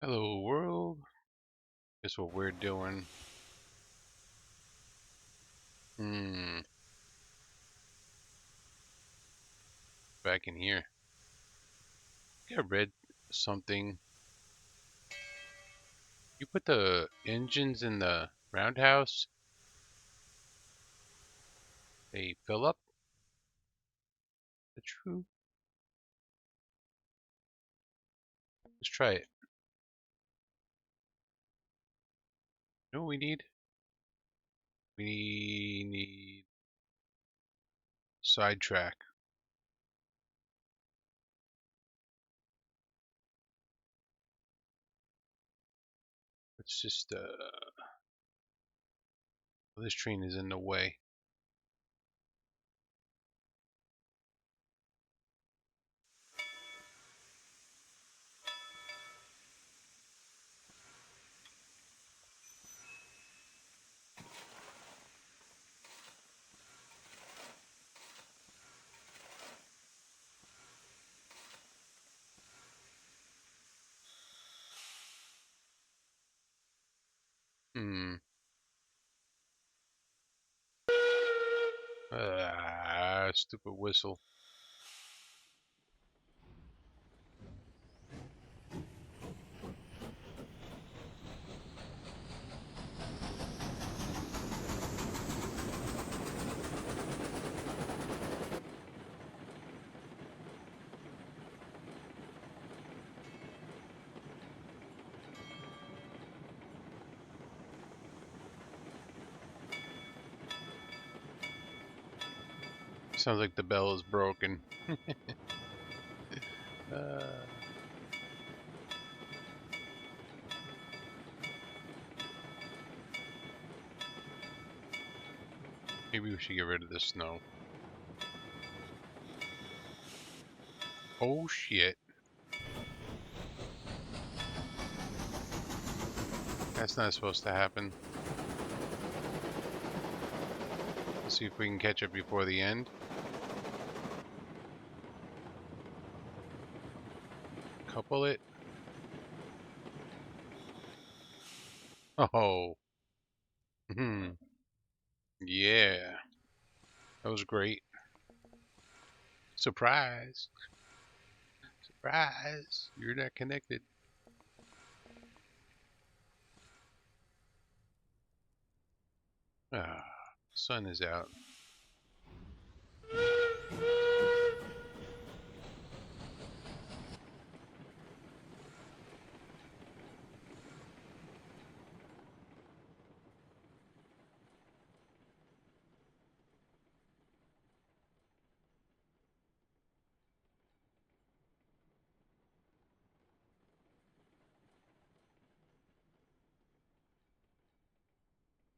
Hello world. Guess what we're doing? Hmm. Back in here. I think I read something. You put the engines in the roundhouse, they fill up. Is that true? Let's try it. You know what we need? We need sidetrack. Let's just this train is in the way. Hmm. Stupid whistle. Sounds like the bell is broken. uh, Maybe we should get rid of the snow. Oh shit. That's not supposed to happen. Let's see if we can catch it before the end. Couple it. Oh. Hmm. Yeah. That was great. Surprise. Surprise. You're not connected. Ah. Sun is out.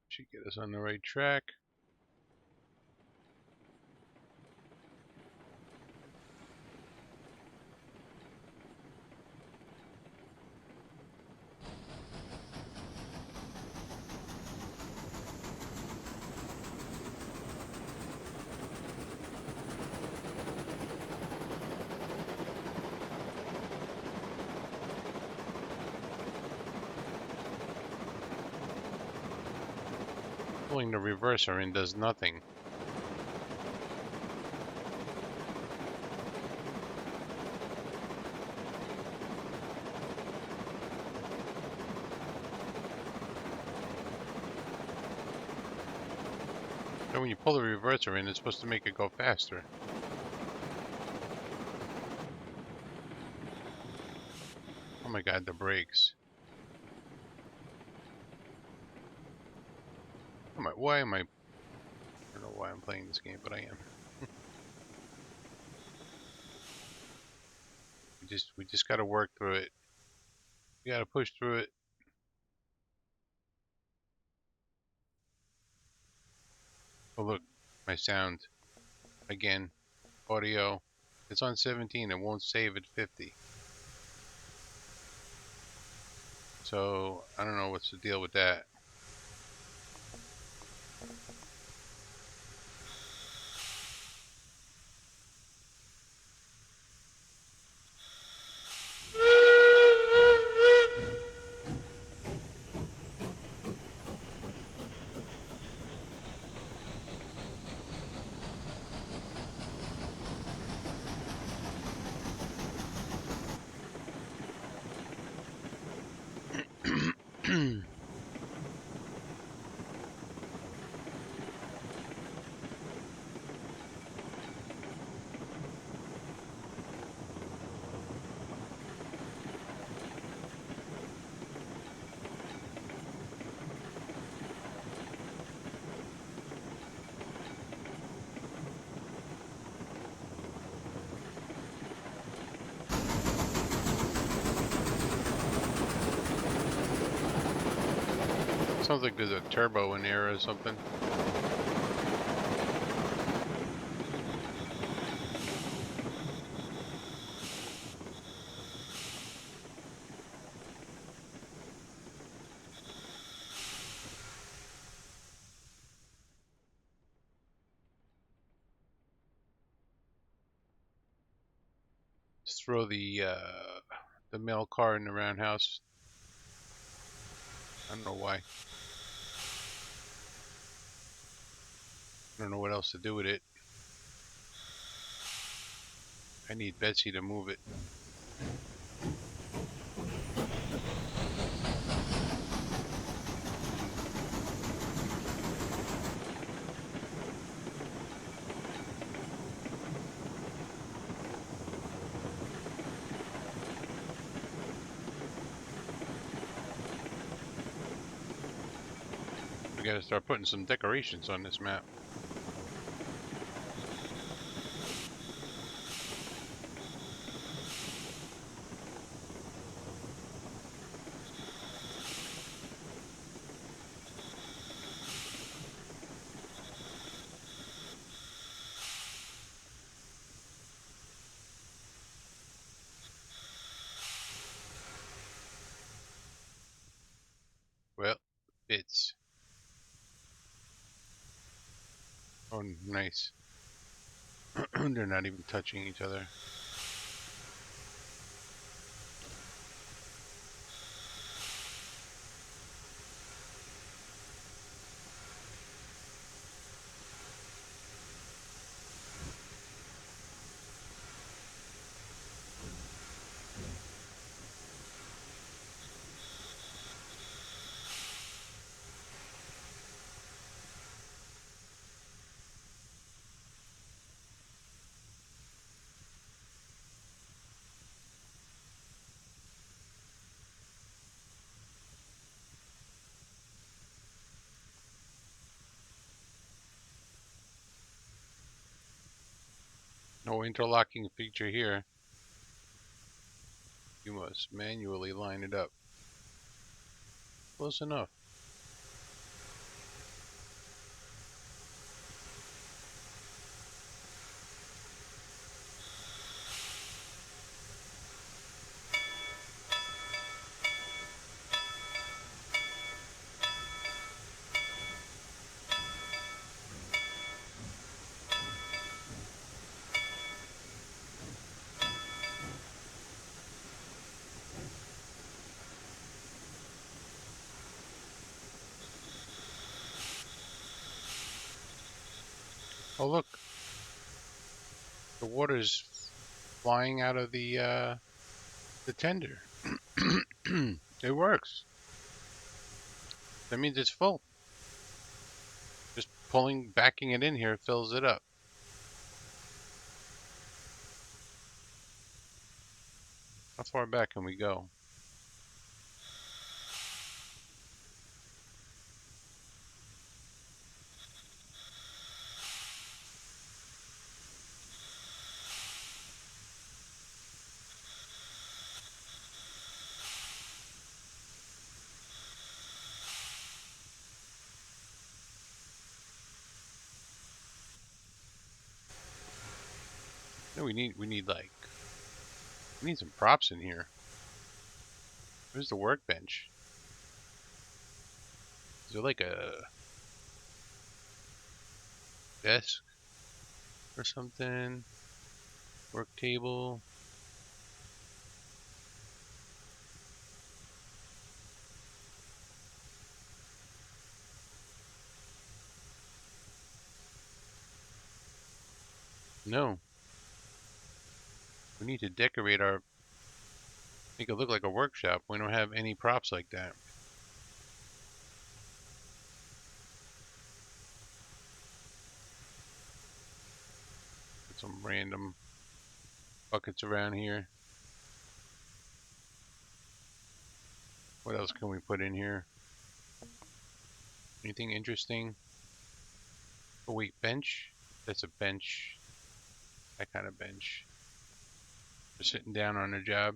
Should get us on the right track. Pulling the reverser in does nothing. And when you pull the reverser in, it's supposed to make it go faster. Oh my god, the brakes. Why am I... I don't know why I'm playing this game, but I am. We just gotta work through it. We gotta push through it. Oh look, my sound. Again, audio. It's on 17, it won't save at 50. So, I don't know what's the deal with that. Sounds like there's a turbo in there or something. Just throw the mail car in the roundhouse. I don't know why. I don't know what else to do with it. I need Betsy to move it. We gotta start putting some decorations on this map. Well, it's... Oh, nice. They're not even touching each other. No interlocking feature here. You must manually line it up. Close enough. Oh look, the water's flying out of the tender. It works. That means it's full. Just backing it in here fills it up. How far back can we go? No, we need some props in here. Where's the workbench? Is there like a desk or something? Work table? No. We need to decorate make it look like a workshop. We don't have any props like that. some random buckets around here. What else can we put in here? Anything interesting? Oh wait, bench? That's a bench. That kind of bench. For sitting down on a job.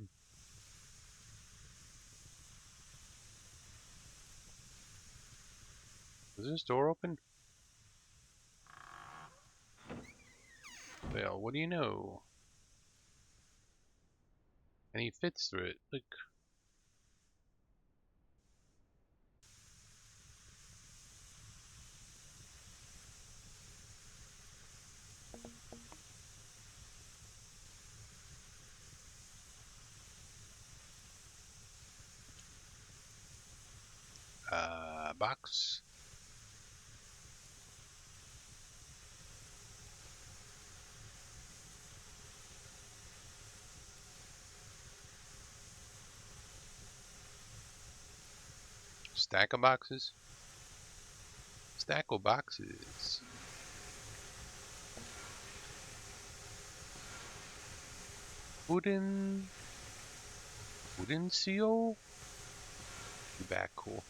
Is this door open? Well, what do you know? And he fits through it. Look. Box. Stack of boxes. Stack of boxes. Wooden seal. You back, cool.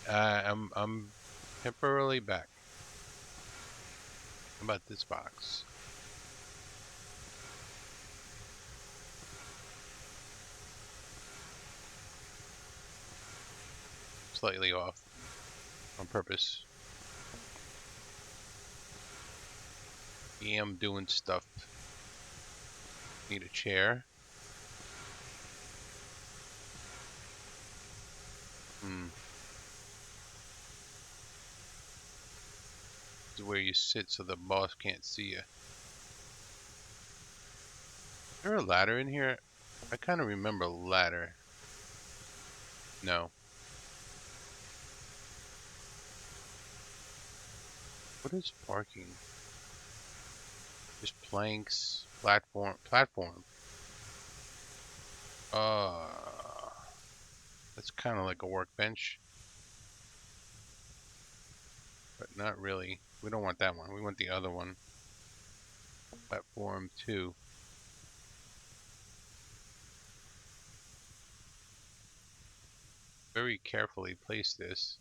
I'm temporarily back. How about this box? Slightly off on purpose. Yeah, I'm doing stuff. Need a chair. This is where you sit so the boss can't see you. Is there a ladder in here? I kind of remember a ladder. No. What is parking? Just planks, platform. That's kind of like a workbench, but not really. We don't want that one. We want the other one. Platform 2. Very carefully place this.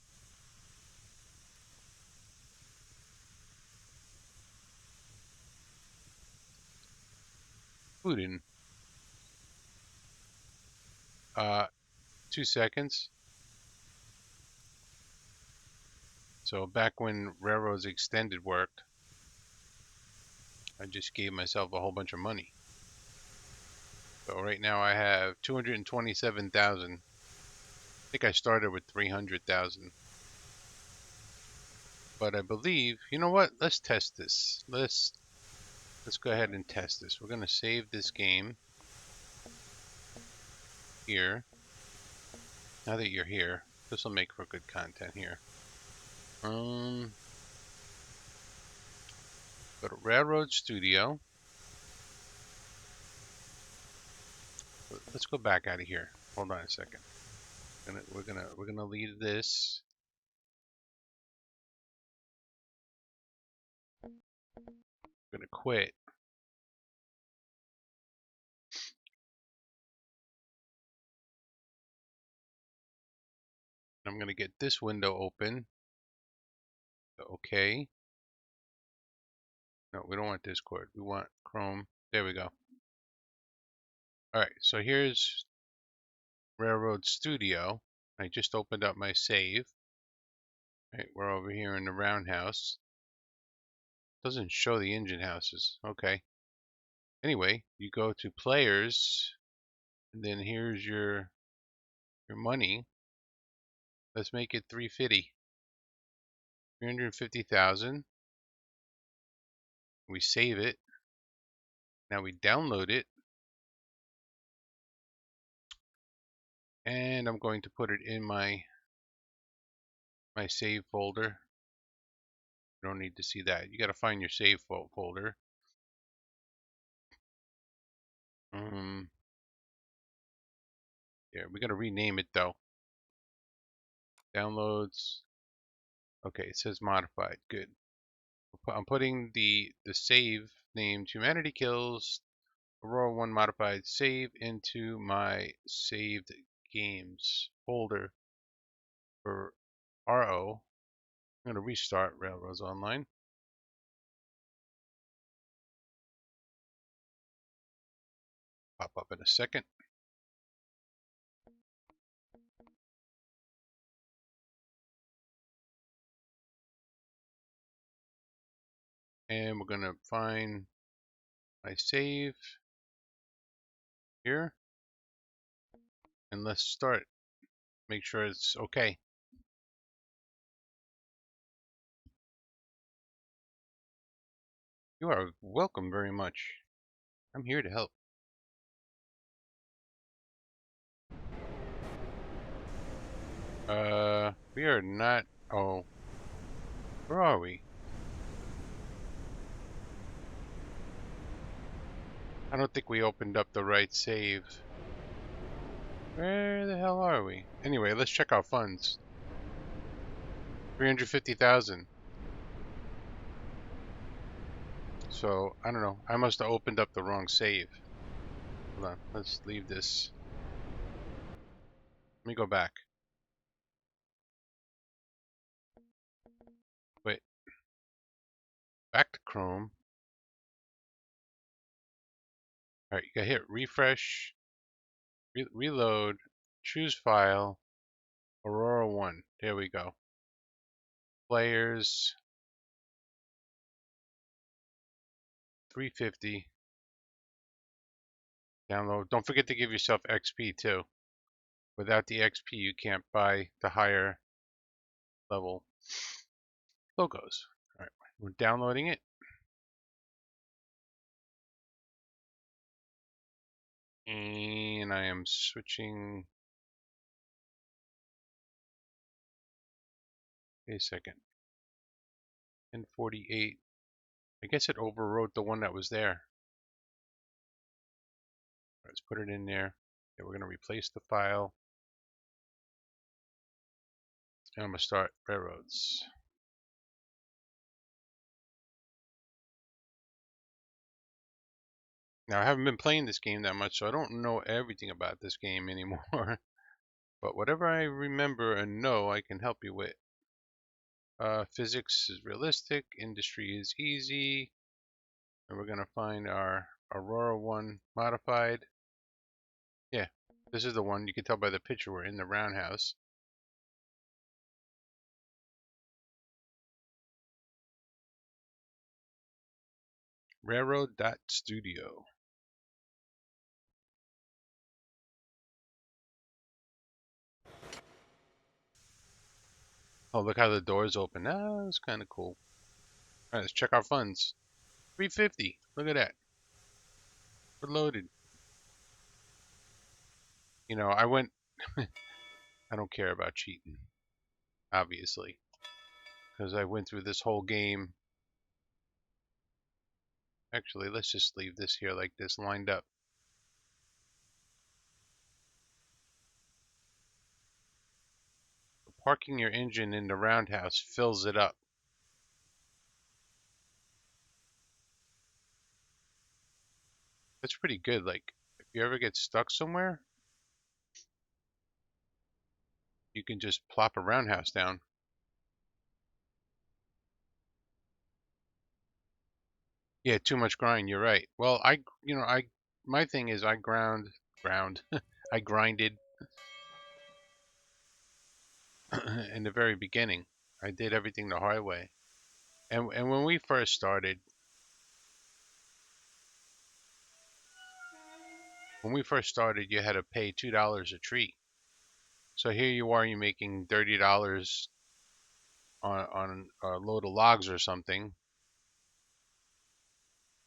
Wooden. 2 seconds. So back when railroads extended worked, I just gave myself a whole bunch of money. So right now I have 227,000. I think I started with 300,000. But I believe, you know what? Let's test this. Let's go ahead and test this. We're going to save this game here. Now that you're here, this will make for good content here. Go to Railroad Studio. Let's go back out of here. Hold on a second. We're gonna leave this. We're gonna quit. I'm gonna get this window open. Okay. No, we don't want Discord. We want Chrome. There we go. Alright, so here's Railroad Studio. I just opened up my save. Right, we're over here in the roundhouse. Doesn't show the engine houses. Okay. Anyway, you go to players, and then here's your money. Let's make it 350. 350,000. We save it. Now we download it. And I'm going to put it in my save folder. You don't need to see that. You got to find your save folder. Yeah, we got to rename it though. Downloads. Okay, it says modified. Good. I'm putting the save named Humanity Kills Aurora 1 Modified. Save into my saved games folder for RO. I'm going to restart Railroads Online. Pop up in a second. And we're going to find my save here. And let's start. Make sure it's okay. You are welcome very much. I'm here to help. We are not. Oh, where are we? I don't think we opened up the right save. Where the hell are we? Anyway, let's check our funds. 350,000. So, I don't know. I must have opened up the wrong save. Hold on. Let's leave this. Let me go back. Wait. Back to Chrome. Alright, you gotta hit refresh, reload, choose file, Aurora 1. There we go. Players, 350. Download. Don't forget to give yourself XP too. Without the XP, you can't buy the higher level logos. Alright, we're downloading it. And I am switching. Wait a second. 1048. I guess it overwrote the one that was there. Let's put it in there. Okay, we're going to replace the file. And I'm going to start railroads. Now, I haven't been playing this game that much, so I don't know everything about this game anymore. But whatever I remember and know, I can help you with. Physics is realistic. Industry is easy. And we're going to find our Aurora 1 modified. Yeah, this is the one. You can tell by the picture we're in the roundhouse. Railroad.studio. Oh, look how the doors open. Ah, that's kind of cool. All right, let's check our funds. 350. Look at that. We're loaded. You know, I went. I don't care about cheating, obviously, because I went through this whole game. Actually, let's just leave this here like this, lined up. Parking your engine in the roundhouse fills it up. That's pretty good. Like, if you ever get stuck somewhere, you can just plop a roundhouse down. Yeah, too much grind. You're right. Well, my thing is I ground, I grinded in the very beginning. I did everything the hard way. And when we first started, you had to pay $2 a tree. So here you are, you're making $30 on a load of logs or something.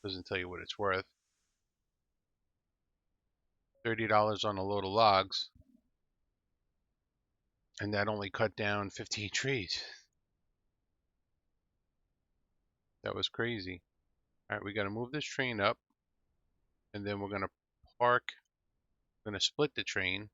Doesn't tell you what it's worth. $30 on a load of logs, and that only cut down 15 trees. That was crazy. All right, we got to move this train up, and then we're going to park. We're going to split the train.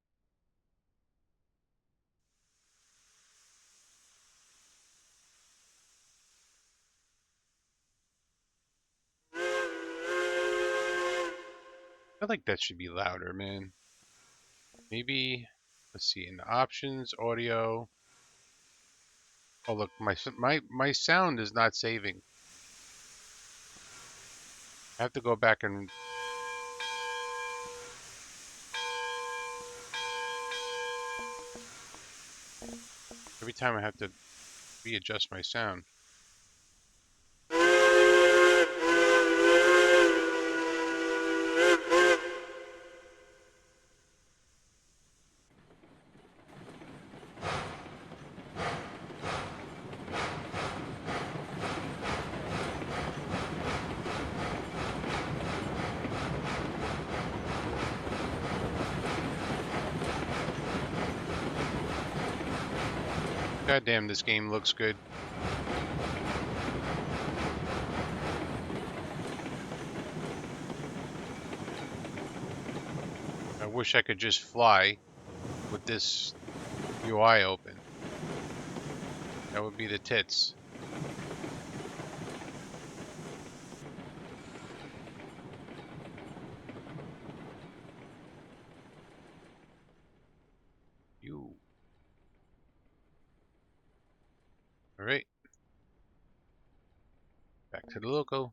feel like that should be louder, man. Maybe, let's see, in the options, audio. Oh look, my sound is not saving. I have to go back and every time I have to readjust my sound. God damn, this game looks good. I wish I could just fly with this UI open. That would be the tits. You. Alright. Back to the loco.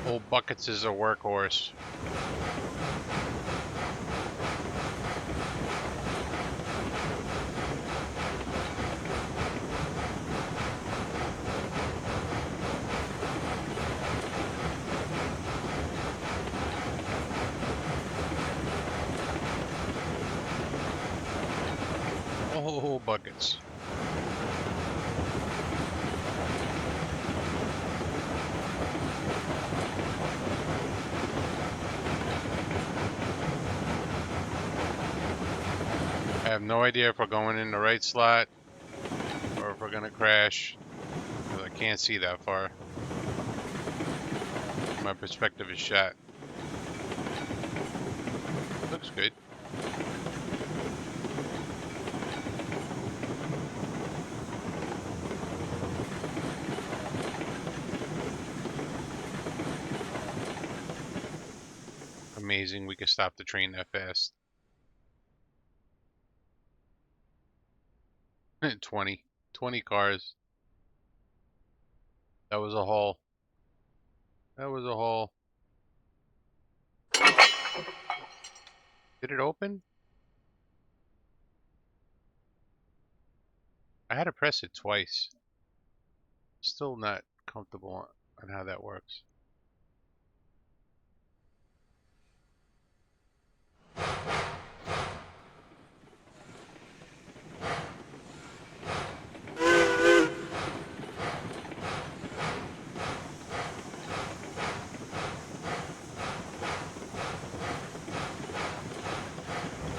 Old Buckets is a workhorse. Oh, Buckets. I have no idea if we're going in the right slot or if we're gonna crash, because I can't see that far. My perspective is shot. Looks good. Amazing we could stop the train that fast. 20 cars. That was a haul. That was a haul. Did it open? I had to press it twice. Still not comfortable on how that works.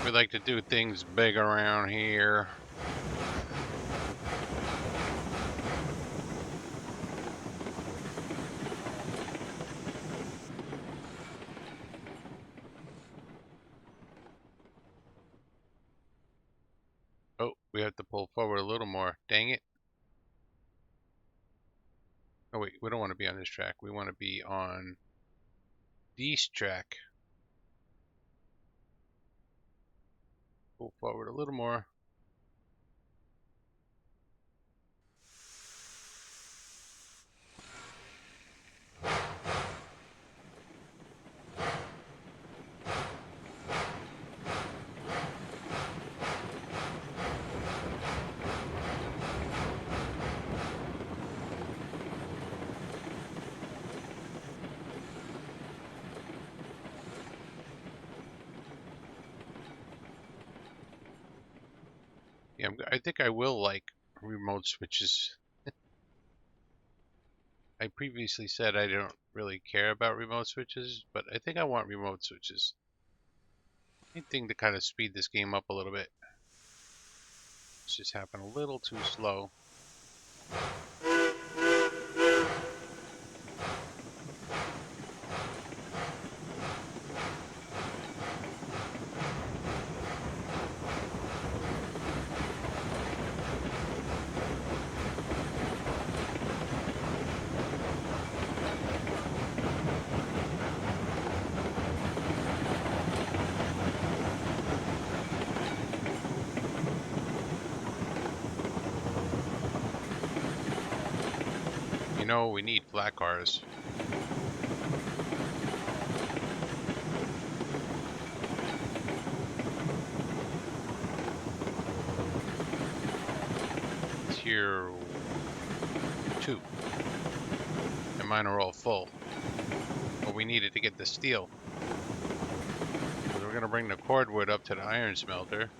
We like to do things big around here. Oh, we have to pull forward a little more. Dang it. Oh wait, we don't want to be on this track. We want to be on this track. Pull forward a little more. Yeah, I think I will like remote switches. I previously said I don't really care about remote switches, but I think I want remote switches. Anything to kind of speed this game up a little bit. It's just happened a little too slow. You know, we need flat cars. Tier 2. And mine are all full. But we needed to get the steel. So we're going to bring the cordwood up to the iron smelter.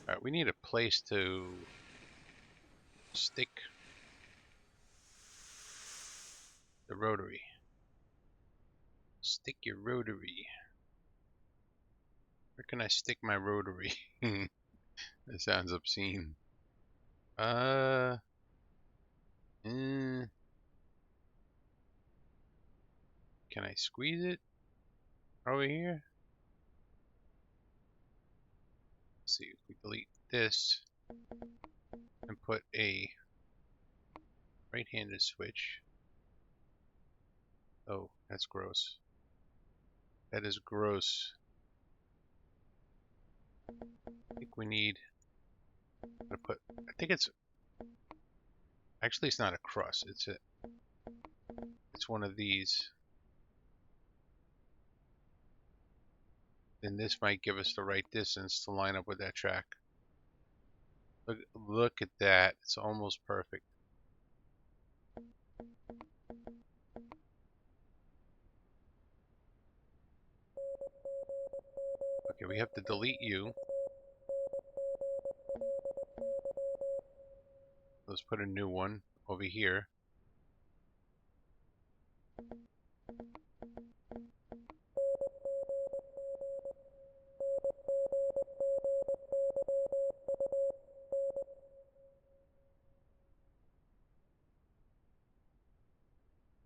Alright, we need a place to stick the rotary. Stick your rotary. Where can I stick my rotary? That sounds obscene. Mm, can I squeeze it over here? Let's see if we delete this and put a right-handed switch. Oh, that's gross. That is gross. I think we need to put, I think it's, actually it's not a cross, it's one of these. Then this might give us the right distance to line up with that track. Look at that, it's almost perfect. Okay, we have to delete you. Let's put a new one over here.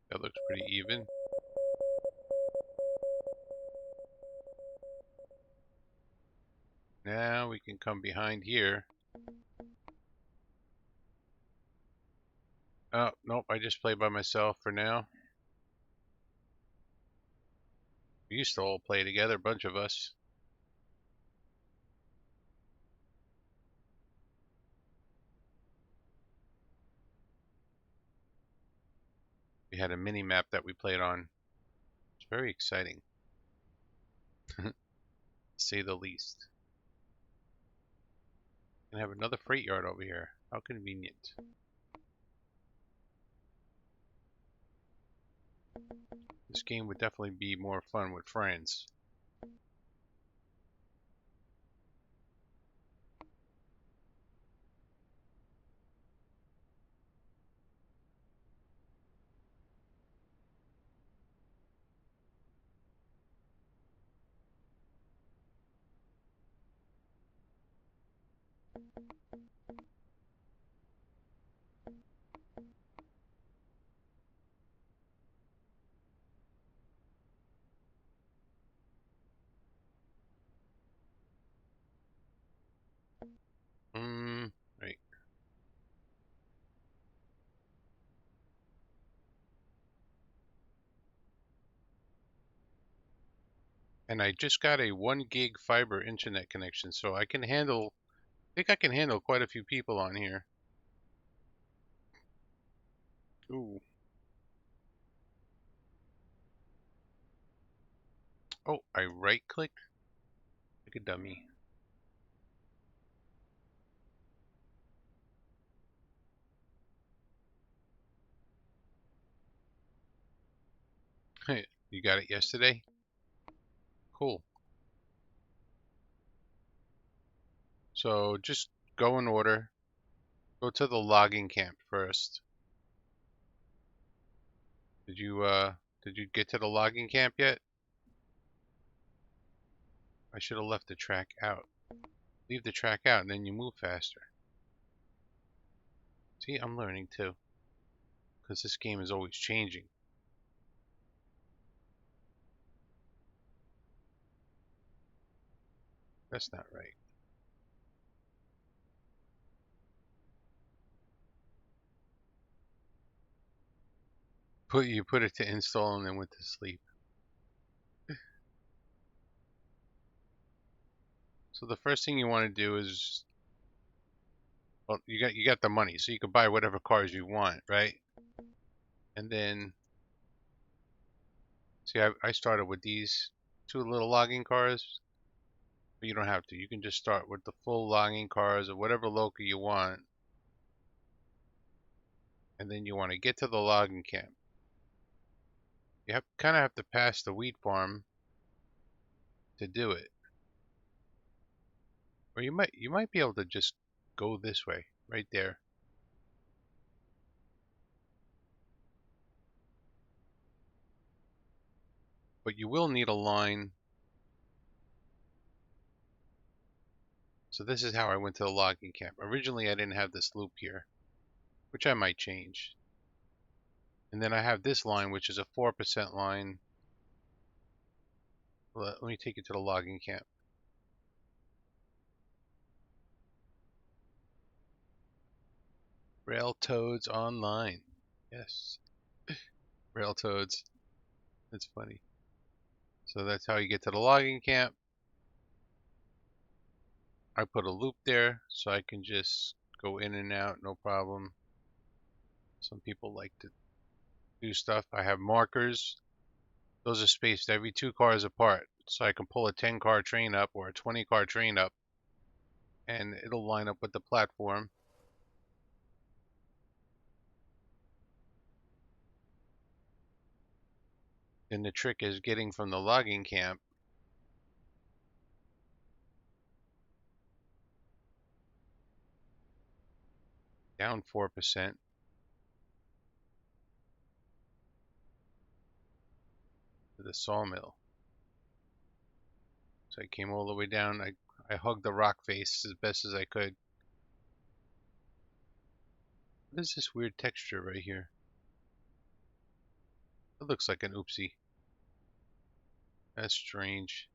That looks pretty even. Now we can come behind here. Oh, nope, I just play by myself for now. We used to all play together, a bunch of us. We had a mini map that we played on. It's very exciting, to say the least. And have another freight yard over here. How convenient. This game would definitely be more fun with friends. Right. And I just got a 1 gig fiber internet connection, so I can handle, I think I can handle quite a few people on here. Ooh. Oh, I right clicked? Like a dummy. You got it yesterday? Cool. So just go in order. Go to the logging camp first. Did you get to the logging camp yet? I should have left the track out. Leave the track out and then you move faster. See, I'm learning too. Because this game is always changing. That's not right. You put it to install and then went to sleep. So the first thing you want to do is, well, you got the money, so you can buy whatever cars you want, right? And then, see, I started with these two little logging cars, but you don't have to. You can just start with the full logging cars or whatever local you want. And then you want to get to the logging camp. You kind of have to pass the wheat farm to do it. Or you might be able to just go this way, right there. But you will need a line. So this is how I went to the logging camp. Originally I didn't have this loop here, which I might change. And then I have this line, which is a 4% line. Let me take you to the logging camp. Railtoads online. Yes. Railtoads. That's funny. So that's how you get to the logging camp. I put a loop there so I can just go in and out, no problem. Some people like to do stuff. I have markers. Those are spaced every 2 cars apart. So I can pull a 10-car train up or a 20-car train up and it'll line up with the platform. And the trick is getting from the logging camp down 4% to the sawmill. So I came all the way down. I hugged the rock face as best as I could. What is this weird texture right here? It looks like an oopsie. That's strange.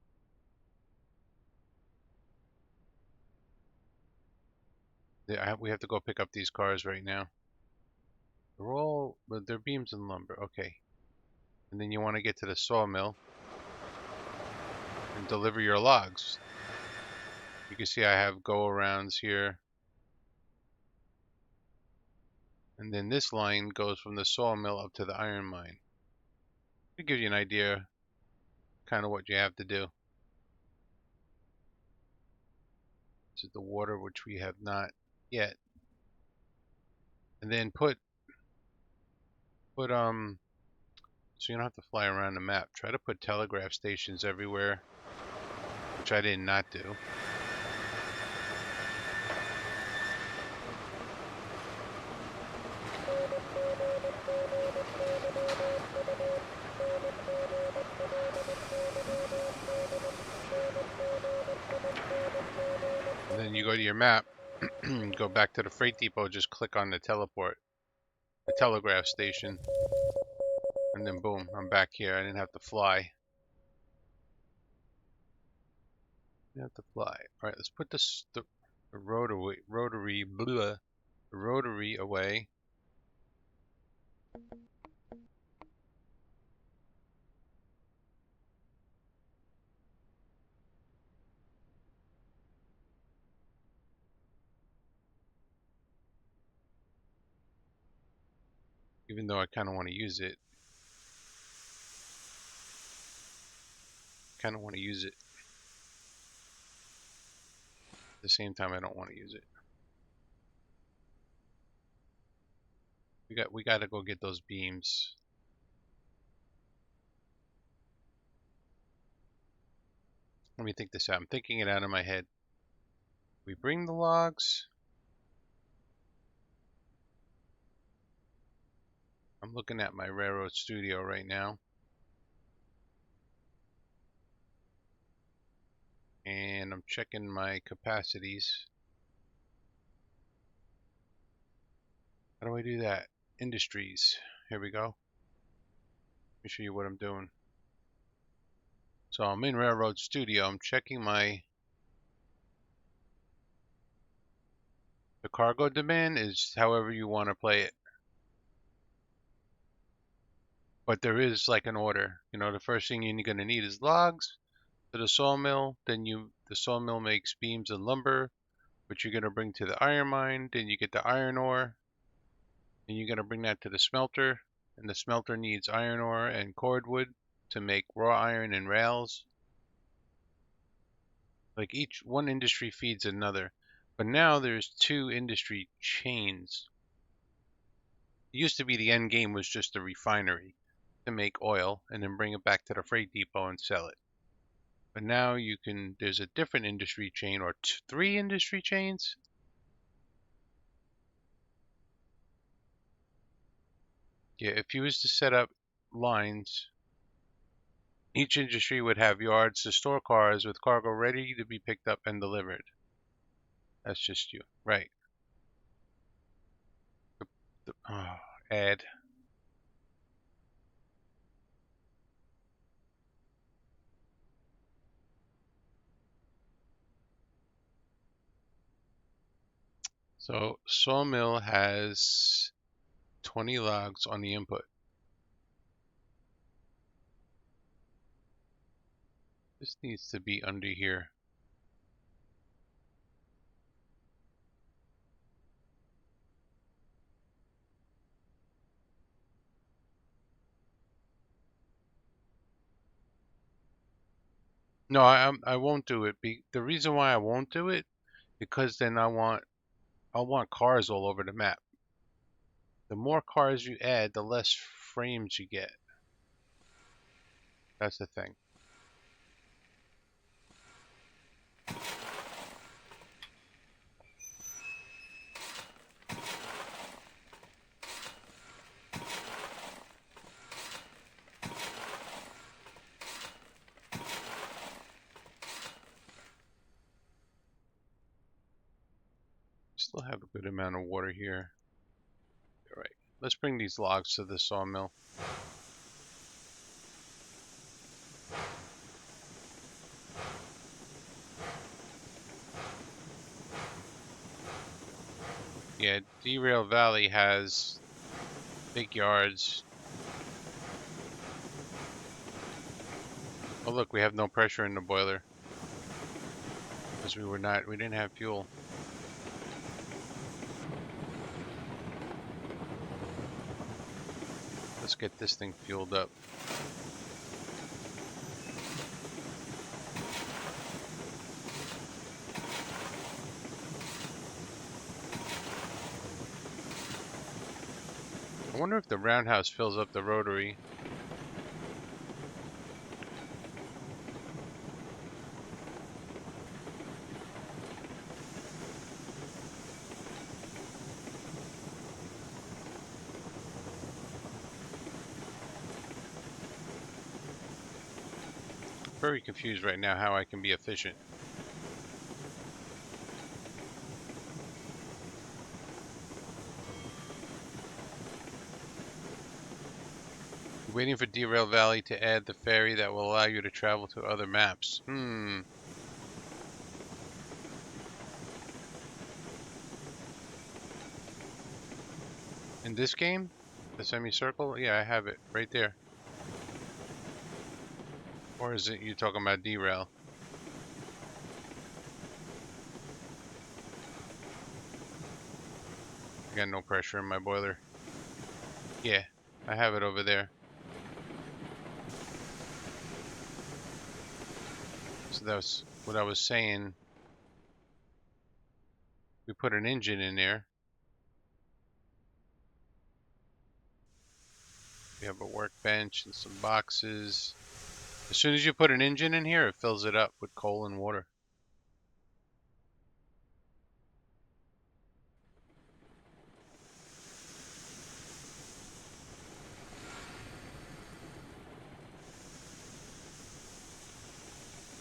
We have to go pick up these cars right now. They're beams and lumber. Okay. And then you want to get to the sawmill and deliver your logs. You can see I have go-arounds here. And then this line goes from the sawmill up to the iron mine. To give you an idea kind of what you have to do. This is the water, which we have not yet. And then so you don't have to fly around the map. Try to put telegraph stations everywhere, which I did not do. And then you go to your map, go back to the freight depot, just click on the telegraph station, and then boom, I'm back here. I didn't have to fly. All right, let's put the rotary away. Even though I kind of want to use it. At the same time, I don't want to use it. We got to go get those beams. Let me think this out. I'm thinking it out in my head. We bring the logs. I'm looking at my railroad studio right now. And I'm checking my capacities. How do I do that? Industries. Here we go. Let me show you what I'm doing. So I'm in Railroad Studio. I'm checking the cargo demand is however you want to play it. But there is like an order. You know, the first thing you're going to need is logs to the sawmill. Then the sawmill makes beams and lumber, which you're going to bring to the iron mine. Then you get the iron ore, and you're going to bring that to the smelter. And the smelter needs iron ore and cordwood to make raw iron and rails. Like each one industry feeds another. But now there's two industry chains. It used to be the end game was just a refinery to make oil and then bring it back to the freight depot and sell it. But now there's a different industry chain or three industry chains. Yeah, if you was to set up lines, each industry would have yards to store cars with cargo ready to be picked up and delivered. That's just you. Right. Oh, add. So sawmill has 20 logs on the input. This needs to be under here. No, I won't do it. The reason why I won't do it because then I want cars all over the map. The more cars you add, the less frames you get. That's the thing. Still have a good amount of water here. All right, let's bring these logs to the sawmill. Yeah, Derail Valley has big yards. Oh look, we have no pressure in the boiler because we didn't have fuel. Let's get this thing fueled up. I wonder if the roundhouse fills up the rotary. Very confused right now how I can be efficient. Waiting for Derail Valley to add the ferry that will allow you to travel to other maps. In this game? The semicircle? Yeah, I have it right there. Or is it you talking about derail? I got no pressure in my boiler. Yeah, I have it over there. So that was what I was saying. We put an engine in there. We have a workbench and some boxes. As soon as you put an engine in here, it fills it up with coal and water.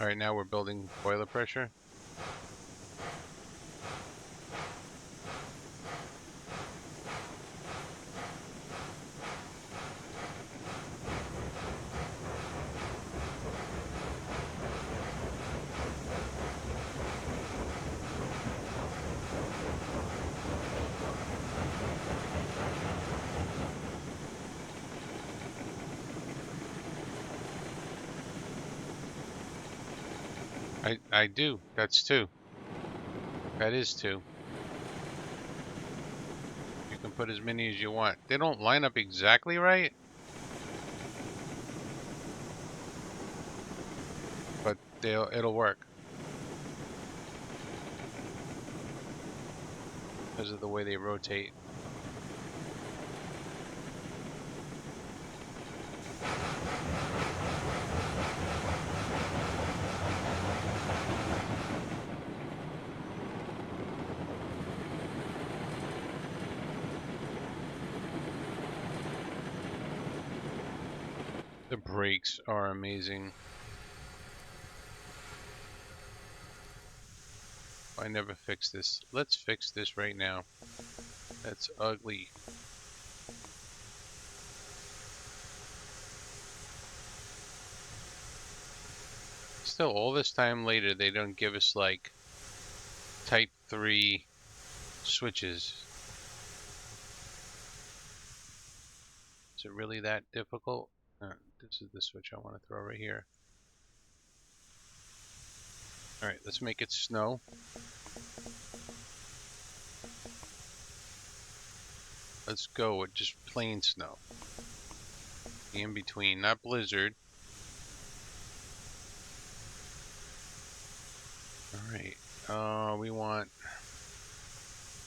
All right, now we're building boiler pressure. I do. That's 2. That is 2. You can put as many as you want. They don't line up exactly right, but it'll work because of the way they rotate. The brakes are amazing. I never fix this. Let's fix this right now. That's ugly. Still, all this time later, they don't give us like type 3 switches. Is it really that difficult? This is the switch I want to throw right here. Alright, let's make it snow. Let's go with just plain snow. The in between, not blizzard. Alright, we want,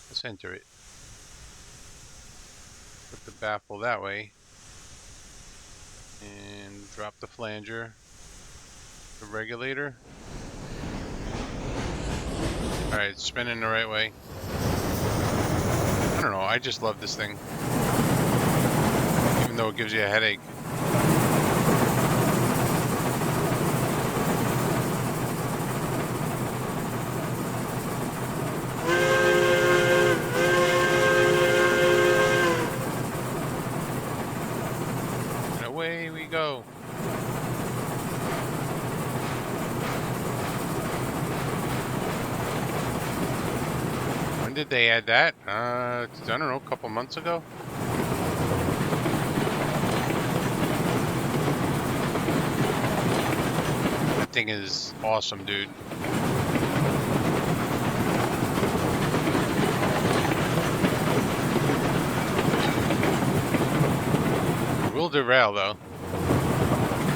let's enter it. Put the baffle that way. And drop the flanger. The regulator. Alright, it's spinning the right way. I don't know, I just love this thing. Even though it gives you a headache. And away we go. When did they add that? I don't know, a couple months ago? That thing is awesome, dude. It will derail though.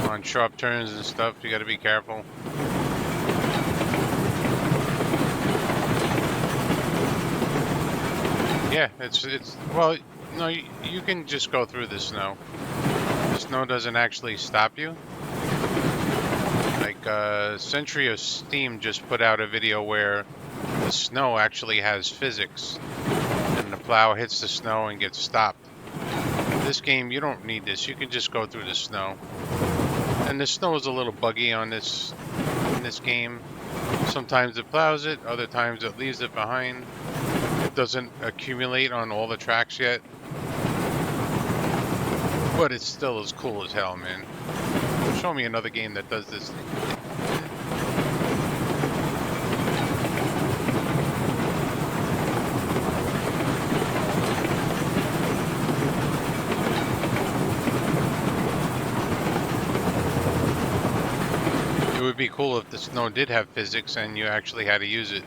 On sharp turns and stuff, you gotta be careful. Yeah, it's well, no, you can just go through the snow. The snow doesn't actually stop you. Like Century of Steam just put out a video where the snow actually has physics, and the plow hits the snow and gets stopped. This game, you don't need this. You can just go through the snow. And the snow is a little buggy on this in this game. Sometimes it plows it, other times it leaves it behind. It doesn't accumulate on all the tracks yet. But it's still as cool as hell, man. Show me another game that does this thing. It would be cool if the snow did have physics and you actually had to use it.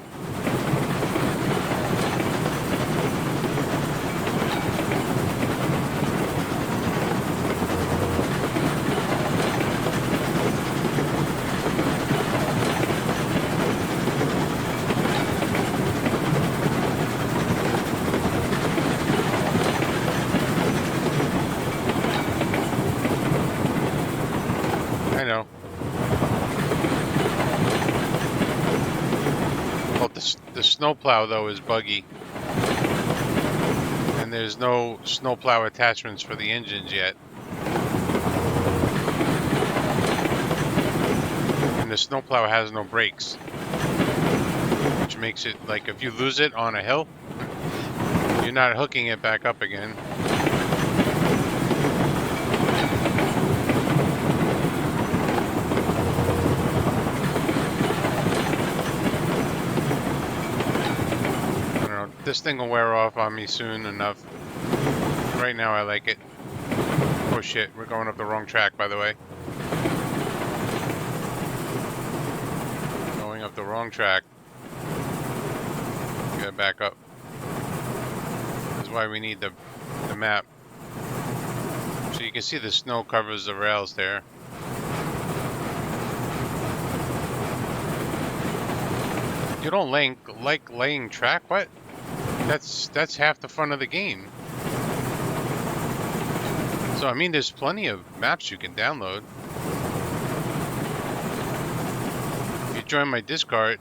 I know. Well, the snowplow though is buggy, and there's no snowplow attachments for the engines yet. And the snowplow has no brakes, which makes it like if you lose it on a hill, you're not hooking it back up again. I don't know, this thing will wear off on me soon enough. Right now I like it. Oh shit, we're going up the wrong track, by the way. Going up the wrong track. We gotta back up. That's why we need the map. So you can see the snow covers the rails there. You don't like laying track? What? That's half the fun of the game. So I mean, there's plenty of maps you can download. If you join my Discord,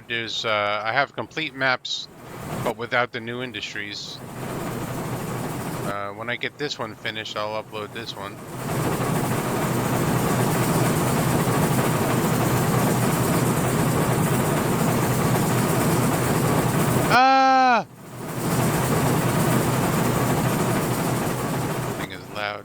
there's I have complete maps, but without the new industries. When I get this one finished, I'll upload this one. Ah! This thing is loud.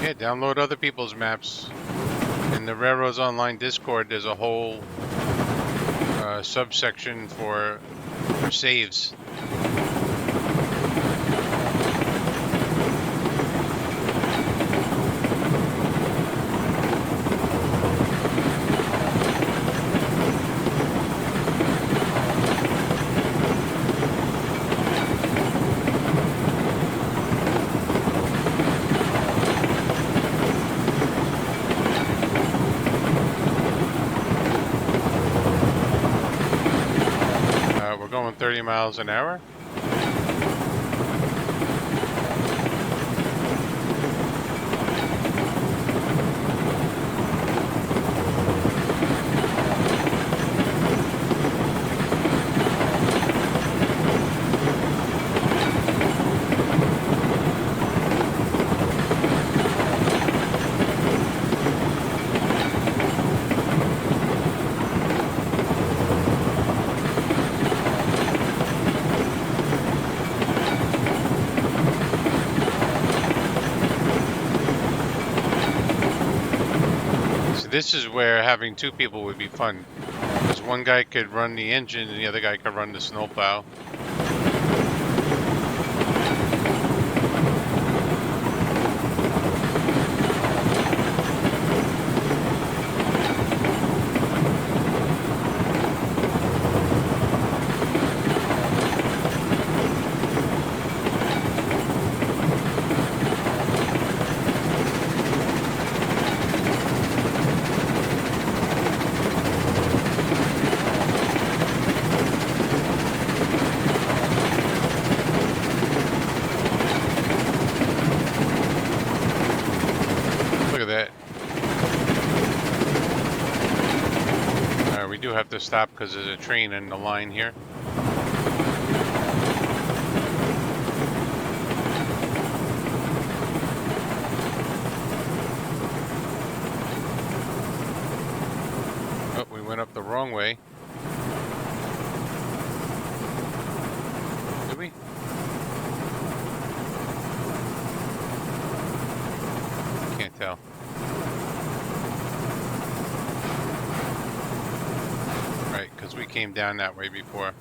Yeah, download other people's maps. In the Railroads Online Discord, there's a whole subsection for saves. We're going 30 miles an hour. This is where having two people would be fun, because one guy could run the engine and the other guy could run the snowplow. Look at that. We do have to stop because there's a train in the line here. Oh, we went up the wrong way. Did we? Can't tell. Right, because we came down that way before.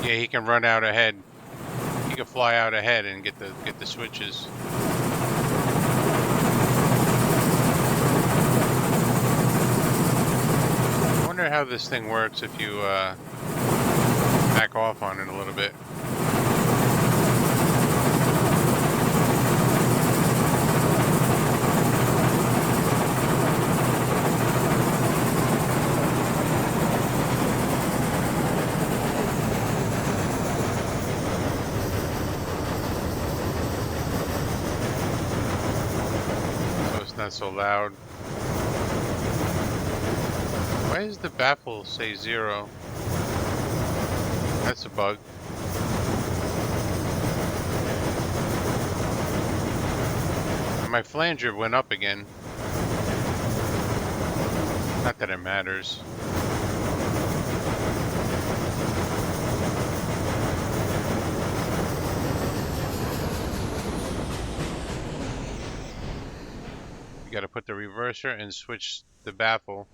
Yeah, he can run out ahead. He can fly out ahead and get the switches. I wonder how this thing works if you back off on it a little bit. Not so loud. Why does the baffle say 0? That's a bug. And my flanger went up again. Not that it matters. You gotta put the reverser and switch the baffle.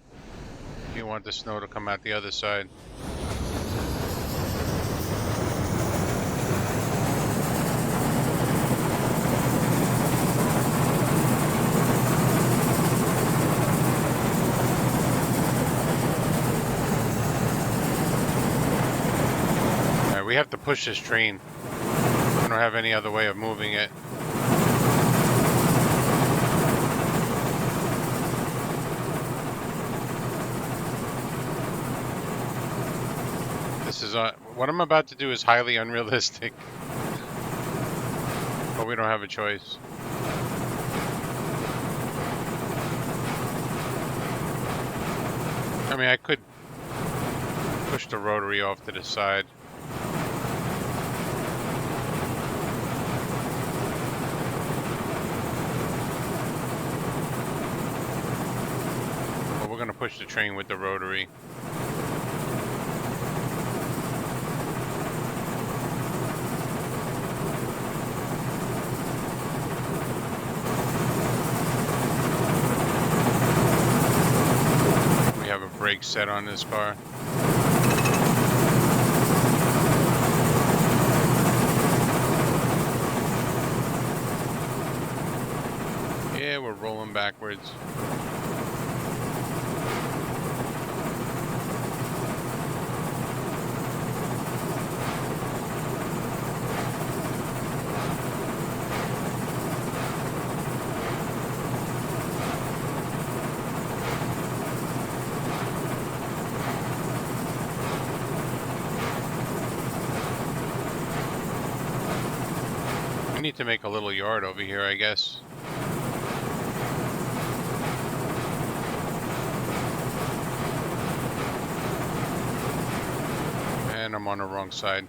You want the snow to come out the other side. Alright, we have to push this train. I don't have any other way of moving it. This is what I'm about to do is highly unrealistic, but we don't have a choice. I mean, I could push the rotary off to the side. But we're going to push the train with the rotary. Brake set on this car. Yeah, we're rolling backwards. Need to make a little yard over here, I guess. And I'm on the wrong side.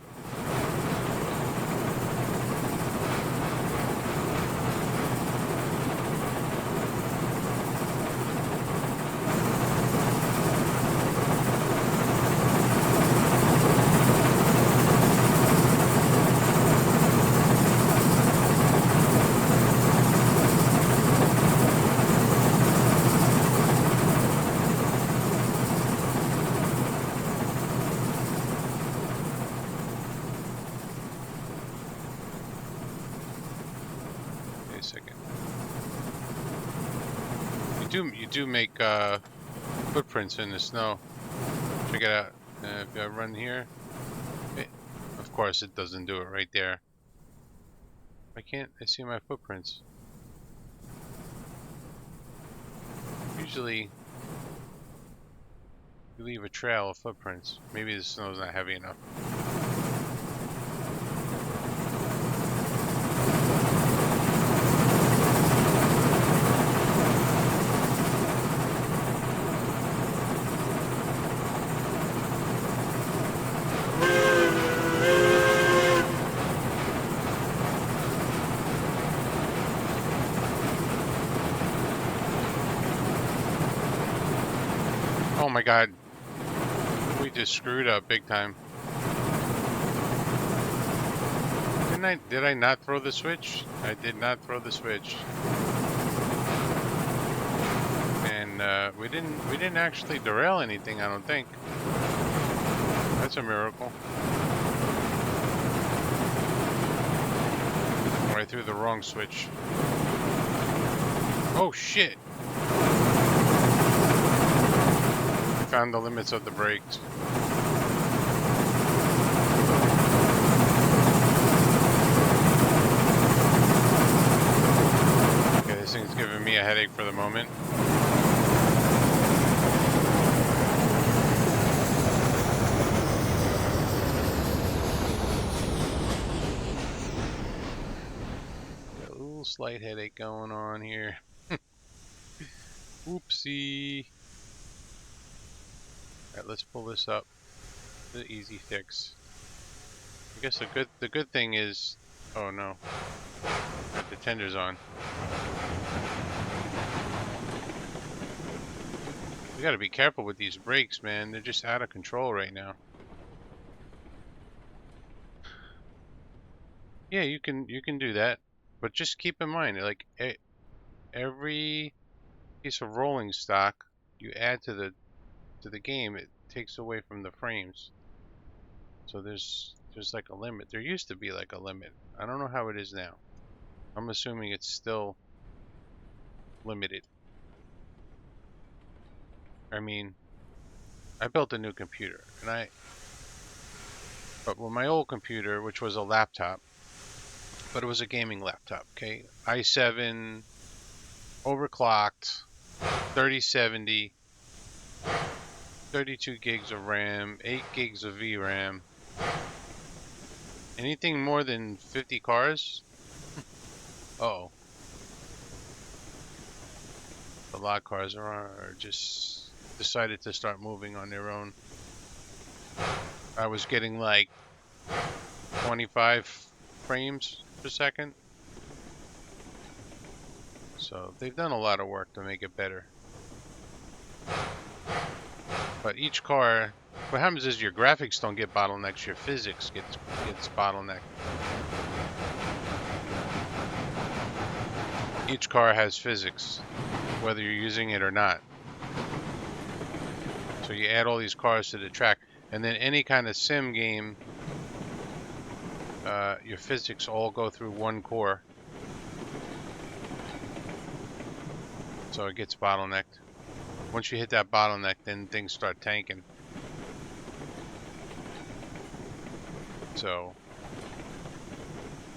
You do make footprints in the snow. Check it out. If I run here, of course it doesn't do it right there. Why can't I see my footprints? Usually you leave a trail of footprints. Maybe the snow's not heavy enough. Oh my god, we just screwed up big time. Did I not throw the switch? I did not throw the switch. And we didn't actually derail anything, I don't think. That's a miracle. Or I threw the wrong switch. Oh shit! Found the limits of the brakes. Okay, this thing's giving me a headache for the moment. Got a little slight headache going on here. Oopsie. Alright, let's pull this up. The easy fix. I guess the good thing is, oh no, the tender's on. We gotta be careful with these brakes, man. They're just out of control right now. Yeah, you can do that, but just keep in mind, like every piece of rolling stock you add to the game, it takes away from the frames. So there's like a limit. There used to be like a limit. I don't know how it is now. I'm assuming it's still limited. I mean, I built a new computer, but with my old computer, which was a laptop, but it was a gaming laptop, okay? i7, overclocked, 3070, 32 gigs of RAM, 8 gigs of VRAM. Anything more than 50 cars? Uh-oh. A lot of cars are just decided to start moving on their own. I was getting like 25 frames per second. So they've done a lot of work to make it better. But each car, what happens is your graphics don't get bottlenecks, your physics gets bottlenecked. Each car has physics, whether you're using it or not. So you add all these cars to the track, and then any kind of sim game, your physics all go through one core. So it gets bottlenecked. Once you hit that bottleneck, then things start tanking. So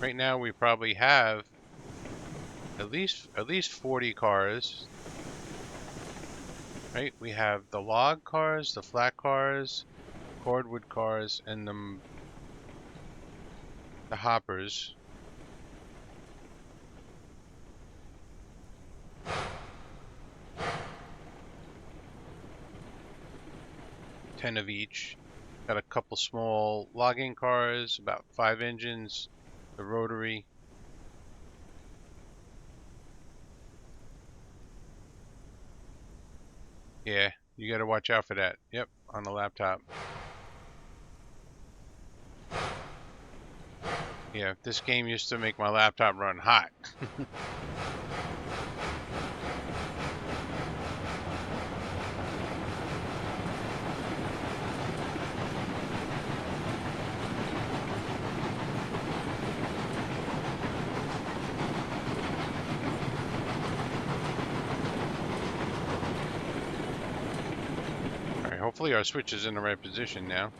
right now we probably have at least 40 cars. Right? We have the log cars, the flat cars, cordwood cars, and the hoppers. Ten of each. Got a couple small logging cars, about 5 engines, the rotary. Yeah, you gotta watch out for that. Yep, on the laptop. Yeah, this game used to make my laptop run hot. Alright, hopefully our switch is in the right position now.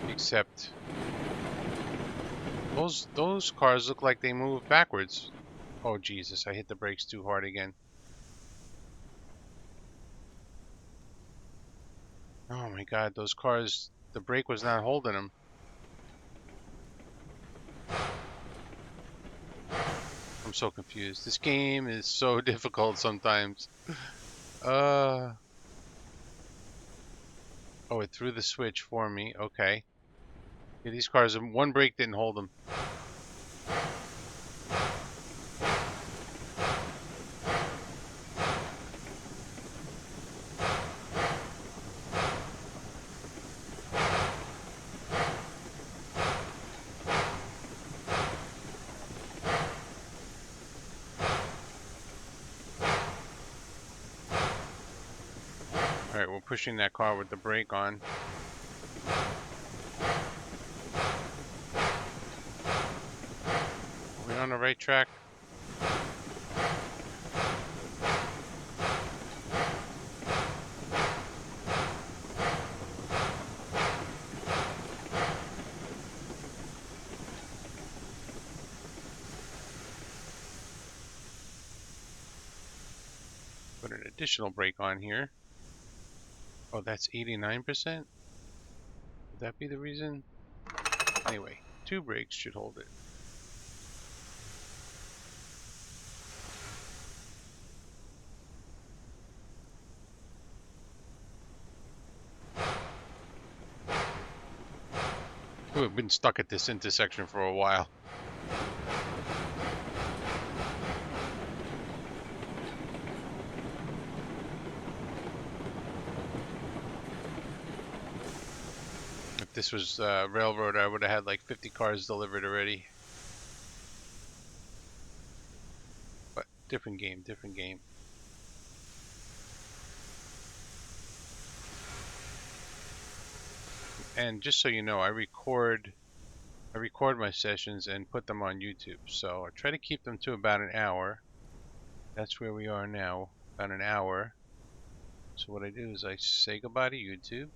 Except those cars look like they move backwards. Oh Jesus, I hit the brakes too hard again. Oh my God, those cars, the brake was not holding them. I'm so confused. This game is so difficult sometimes. Oh, it threw the switch for me. Okay. Yeah, these cars, one brake didn't hold them. Alright, we're pushing that car with the brake on. Are we on the right track? Put an additional brake on here. Oh, that's 89%? Would that be the reason? Anyway, 2 brakes should hold it. We've been stuck at this intersection for a while. If this was railroad, I would have had like 50 cars delivered already. But different game, different game. And just so you know, I record my sessions and put them on YouTube. So I try to keep them to about an hour. That's where we are now, about an hour. So what I do is I say goodbye to YouTube.